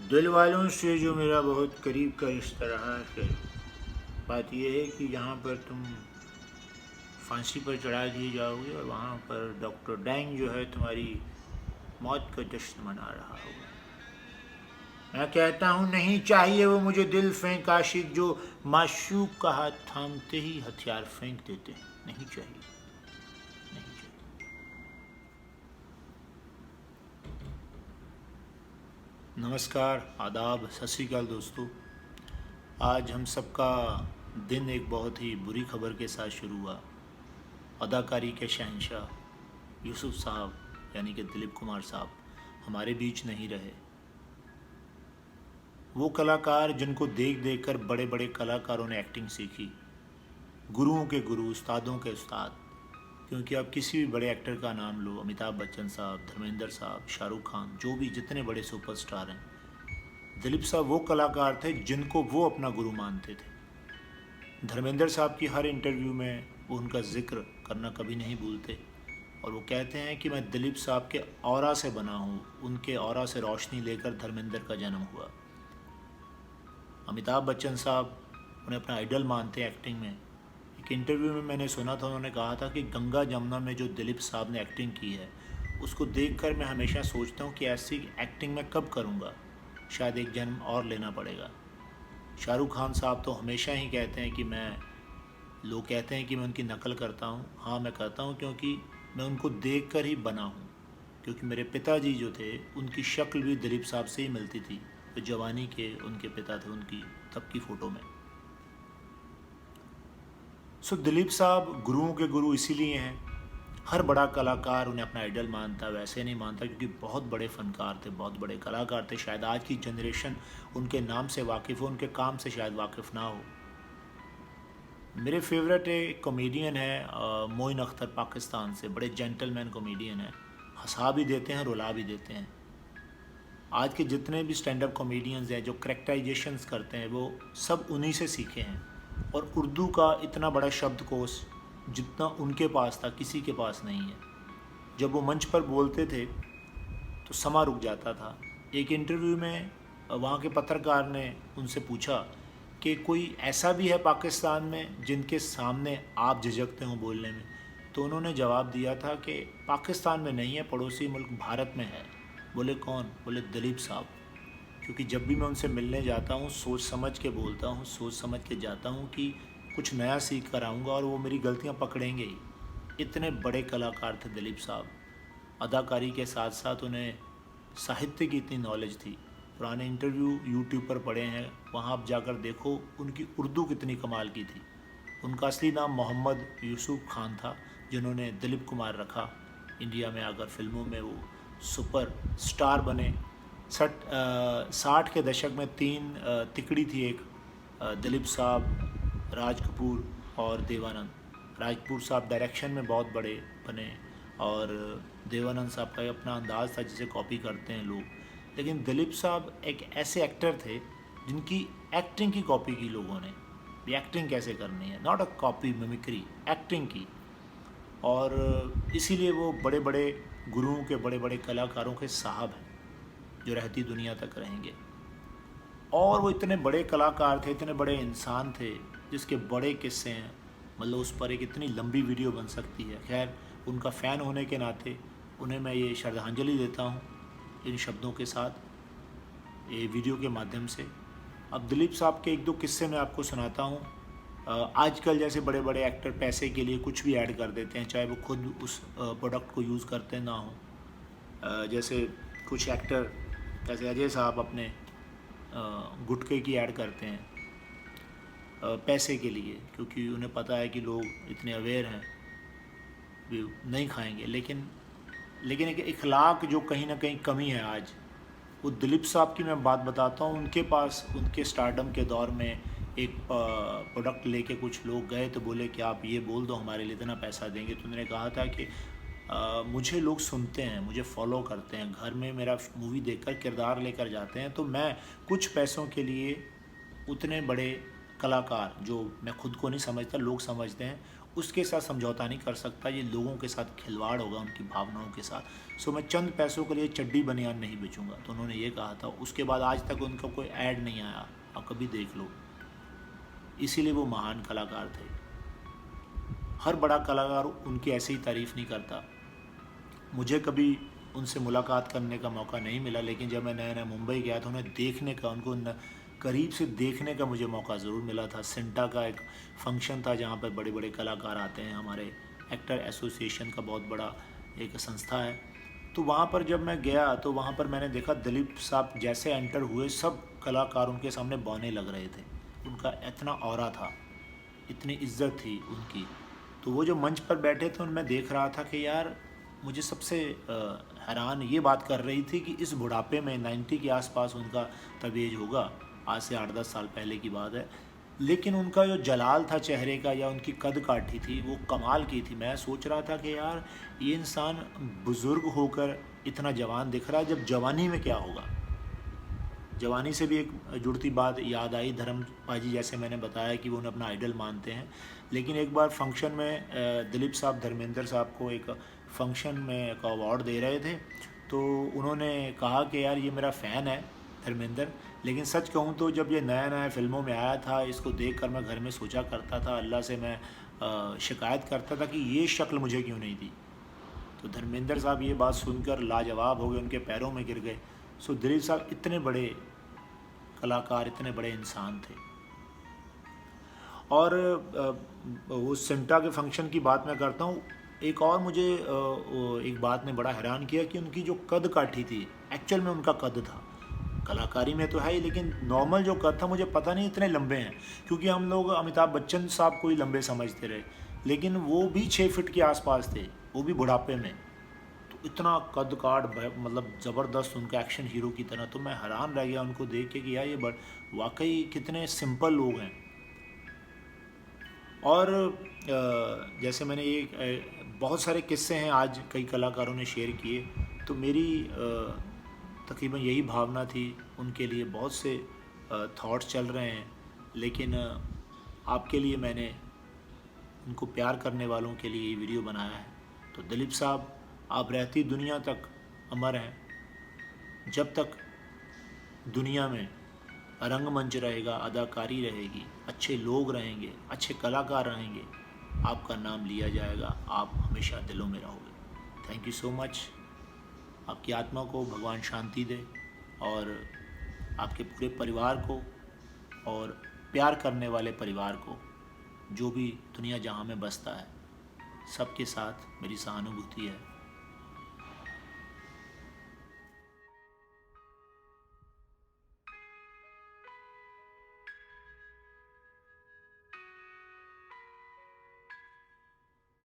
दिल वालों से जो मेरा बहुत करीब का रिश्ता रहा है, बात यह है कि यहाँ पर तुम फांसी पर चढ़ा दिए जाओगे और वहाँ पर डॉक्टर डैंग जो है तुम्हारी मौत का जश्न मना रहा होगा। मैं कहता हूँ नहीं चाहिए वो मुझे दिल फेंक आशिक जो माशूक का हाथ थामते ही हथियार फेंक देते हैं। नहीं चाहिए, नहीं चाहिए। नमस्कार, आदाब, सत श्री अकाल दोस्तों। आज हम सबका दिन एक बहुत ही बुरी खबर के साथ शुरू हुआ। अदाकारी के शहंशाह यूसुफ साहब यानी कि दिलीप कुमार साहब हमारे बीच नहीं रहे। वो कलाकार जिनको देख देख कर बड़े बड़े कलाकारों ने एक्टिंग सीखी, गुरुओं के गुरु, उस्तादों के उस्ताद। क्योंकि आप किसी भी बड़े एक्टर का नाम लो, अमिताभ बच्चन साहब, धर्मेंद्र साहब, शाहरुख खान, जो भी जितने बड़े सुपरस्टार हैं, दिलीप साहब वो कलाकार थे जिनको वो अपना गुरु मानते थे। धर्मेंद्र साहब की हर इंटरव्यू में वो उनका जिक्र करना कभी नहीं भूलते और वो कहते हैं कि मैं दिलीप साहब के ऑरा से बना हूँ, उनके ऑरा से रोशनी लेकर धर्मेंद्र का जन्म हुआ। अमिताभ बच्चन साहब उन्हें अपना आइडल मानते हैं एक्टिंग में। एक इंटरव्यू में मैंने सुना था, उन्होंने कहा था कि गंगा जमुना में जो दिलीप साहब ने एक्टिंग की है उसको देखकर मैं हमेशा सोचता हूँ कि ऐसी एक्टिंग मैं कब करूँगा, शायद एक जन्म और लेना पड़ेगा। शाहरुख खान साहब तो हमेशा ही कहते हैं कि लोग कहते हैं कि मैं उनकी नकल करता हूँ। हाँ, मैं करता हूँ क्योंकि मैं उनको देख कर ही बना हूँ। क्योंकि मेरे पिताजी जो थे उनकी शक्ल भी दिलीप साहब से ही मिलती थी, तो जवानी के उनके पिता थे उनकी तब की फ़ोटो में। सो दिलीप साहब गुरुओं के गुरु इसीलिए हैं। हर बड़ा कलाकार उन्हें अपना आइडल मानता, वैसे नहीं मानता क्योंकि बहुत बड़े फनकार थे, बहुत बड़े कलाकार थे। शायद आज की जनरेशन उनके नाम से वाकिफ़ हो, उनके काम से शायद वाकिफ़ ना हो। मेरे फेवरेट एक कॉमेडियन है मोइन अख्तर, पाकिस्तान से, बड़े जेंटलमैन कॉमेडियन हैं, हंसा भी देते हैं, रुला भी देते हैं। आज के जितने भी स्टैंड अप कॉमेडियंस हैं जो करेक्टराइजेशंस करते हैं वो सब उन्हीं से सीखे हैं। और उर्दू का इतना बड़ा शब्दकोश जितना उनके पास था किसी के पास नहीं है। जब वो मंच पर बोलते थे तो समा रुक जाता था। एक इंटरव्यू में वहाँ के पत्रकार ने उनसे पूछा कि कोई ऐसा भी है पाकिस्तान में जिनके सामने आप झिझकते हो बोलने में, तो उन्होंने जवाब दिया था कि पाकिस्तान में नहीं है, पड़ोसी मुल्क भारत में है। बोले कौन? बोले दिलीप साहब। क्योंकि जब भी मैं उनसे मिलने जाता हूँ सोच समझ के बोलता हूँ, सोच समझ के जाता हूँ कि कुछ नया सीख कर आऊँगा और वो मेरी गलतियाँ पकड़ेंगे ही। इतने बड़े कलाकार थे दिलीप साहब। अदाकारी के साथ साथ उन्हें साहित्य की इतनी नॉलेज थी। पुराने इंटरव्यू यूट्यूब पर पड़े हैं, वहाँ आप जाकर देखो उनकी उर्दू कितनी कमाल की थी। उनका असली नाम मोहम्मद यूसुफ खान था, जिन्होंने दिलीप कुमार रखा। इंडिया में आकर फिल्मों में वो सुपर स्टार बने। 60 के दशक में तीन तिकड़ी थी, एक दिलीप साहब, राज कपूर और देवानंद। राज कपूर साहब डायरेक्शन में बहुत बड़े बने और देवानंद साहब का अपना अंदाज़ था जिसे कॉपी करते हैं लोग। लेकिन दिलीप साहब एक ऐसे एक्टर थे जिनकी एक्टिंग की कॉपी की लोगों ने। भी एक्टिंग कैसे करनी है, not a copy, mimicry, acting की। और इसीलिए वो बड़े बड़े गुरुओं के, बड़े बड़े कलाकारों के साहब हैं जो रहती दुनिया तक रहेंगे। और वो इतने बड़े कलाकार थे, इतने बड़े इंसान थे जिसके बड़े किस्से हैं। मतलब उस पर एक इतनी लंबी वीडियो बन सकती है। खैर, उनका फ़ैन होने के नाते उन्हें मैं ये श्रद्धांजलि देता हूँ इन शब्दों के साथ, ये वीडियो के माध्यम से। अब दिलीप साहब के एक दो किस्से मैं आपको सुनाता हूँ। आजकल जैसे बड़े बड़े एक्टर पैसे के लिए कुछ भी ऐड कर देते हैं, चाहे वो खुद उस प्रोडक्ट को यूज़ करते ना हो। जैसे कुछ एक्टर जैसे अजय साहब अपने गुटखे की ऐड करते हैं पैसे के लिए, क्योंकि उन्हें पता है कि लोग इतने अवेयर हैं भी नहीं खाएंगे। लेकिन एक इखलाक जो कहीं ना कहीं कमी है आज, वो दिलीप साहब की मैं बात बताता हूँ। उनके पास उनके स्टारडम के दौर में एक प्रोडक्ट लेके कुछ लोग गए तो बोले कि आप ये बोल दो हमारे लिए इतना पैसा देंगे। तो उन्होंने कहा था कि मुझे लोग सुनते हैं, मुझे फॉलो करते हैं, घर में मेरा मूवी देखकर किरदार लेकर जाते हैं, तो मैं कुछ पैसों के लिए उतने बड़े कलाकार, जो मैं खुद को नहीं समझता, लोग समझते हैं, उसके साथ समझौता नहीं कर सकता, ये लोगों के साथ खिलवाड़ होगा, उनकी भावनाओं के साथ। सो मैं चंद पैसों के लिए चड्डी बनियान नहीं बेचूंगा। तो उन्होंने ये कहा था। उसके बाद आज तक उनका कोई ऐड नहीं आया, आप कभी देख लो। इसीलिए वो महान कलाकार थे। हर बड़ा कलाकार उनकी ऐसे ही तारीफ़ नहीं करता। मुझे कभी उनसे मुलाकात करने का मौका नहीं मिला, लेकिन जब मैं नया नया मुंबई गया तो उन्हें देखने का, उनको करीब से देखने का मुझे मौका ज़रूर मिला था। सिंटा का एक फंक्शन था जहाँ पर बड़े बड़े कलाकार आते हैं, हमारे एक्टर एसोसिएशन का बहुत बड़ा एक संस्था है। तो वहाँ पर जब मैं गया तो वहाँ पर मैंने देखा दिलीप साहब जैसे एंटर हुए, सब कलाकार उनके सामने बौने लग रहे थे। उनका इतना ऑरा था, इतनी इज्जत थी उनकी। तो वो जो मंच पर बैठे थे उनमें देख रहा था कि यार, मुझे सबसे हैरान ये बात कर रही थी कि इस बुढ़ापे में 90 के आसपास उनका तब एज होगा, आज से 8-10 साल पहले की बात है, लेकिन उनका जो जलाल था चेहरे का या उनकी कद काठी थी वो कमाल की थी। मैं सोच रहा था कि यार, ये इंसान बुज़ुर्ग होकर इतना जवान दिख रहा है, जब जवानी में क्या होगा। जवानी से भी एक जुड़ती बात याद आई, धर्मपाल जी, जैसे मैंने बताया कि वो उन्हें अपना आइडल मानते हैं। लेकिन एक बार फंक्शन में दिलीप साहब धर्मेंद्र साहब को एक फंक्शन में एक अवार्ड दे रहे थे, तो उन्होंने कहा कि यार, ये मेरा फ़ैन है धर्मेंद्र, लेकिन सच कहूँ तो जब ये नया नया फिल्मों में आया था, इसको देखकर मैं घर में सोचा करता था, अल्लाह से मैं शिकायत करता था कि ये शक्ल मुझे क्यों नहीं दी। तो धर्मेंद्र साहब ये बात सुनकर लाजवाब हो गए, उनके पैरों में गिर गए। सो दिलीप साहब इतने बड़े कलाकार, इतने बड़े इंसान थे। और वो सिंटा के फंक्शन की बात मैं करता हूँ। एक और मुझे एक बात ने बड़ा हैरान किया कि उनकी जो कद काठी थी, एक्चुअल में उनका कद था, कलाकारी में तो है ही, लेकिन नॉर्मल जो कद था, मुझे पता नहीं इतने लंबे हैं, क्योंकि हम लोग अमिताभ बच्चन साहब को ही लंबे समझते रहे, लेकिन वो भी 6 फीट के आसपास थे, वो भी बुढ़ापे में। तो इतना कद काठ, मतलब ज़बरदस्त, उनका एक्शन हीरो की तरह। तो मैं हैरान रह गया उनको देख के कि यार, ये वाकई कितने सिंपल लोग हैं। और जैसे मैंने बहुत सारे किस्से हैं आज कई कलाकारों ने शेयर किए, तो मेरी तकरीबन यही भावना थी उनके लिए। बहुत से थॉट्स चल रहे हैं, लेकिन आपके लिए मैंने, उनको प्यार करने वालों के लिए ये वीडियो बनाया है। तो दिलीप साहब, आप रहती दुनिया तक अमर हैं। जब तक दुनिया में रंगमंच रहेगा, अदाकारी रहेगी, अच्छे लोग रहेंगे, अच्छे कलाकार रहेंगे, आपका नाम लिया जाएगा, आप हमेशा दिलों में रहोगे। Thank you so much. आपकी आत्मा को भगवान शांति दे, और आपके पूरे परिवार को, और प्यार करने वाले परिवार को, जो भी दुनिया जहाँ में बसता है, सबके साथ मेरी सहानुभूति है।